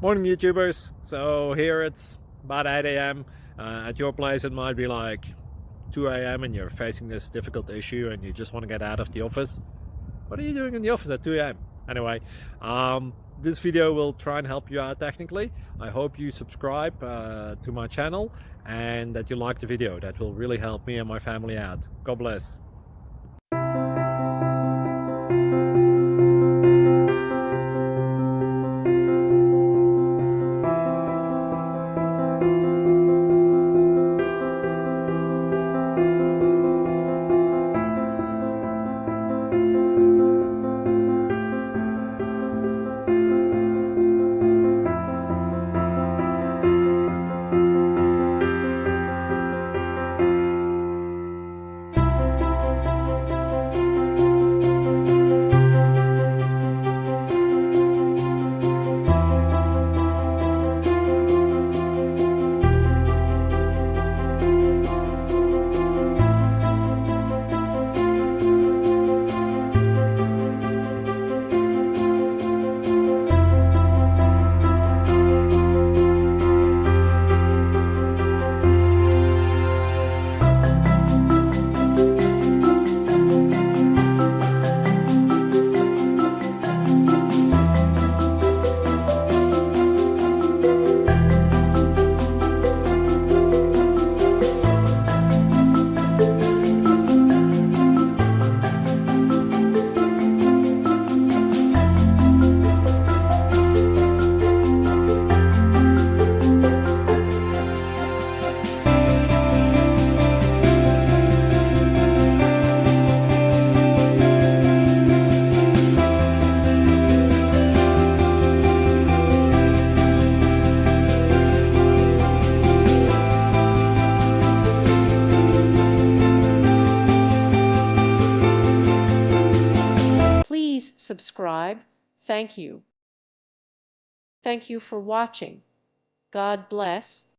Morning YouTubers. So here it's about 8 a.m. At your place it might be like 2 a.m. and you're facing this difficult issue and you just want to get out of the office. What are you doing in the office at 2 a.m.? Anyway, this video will try and help you out technically. I hope you subscribe to my channel and that you like the video. That will really help me and my family out. God bless. Please subscribe. Thank you. Thank you for watching. God bless.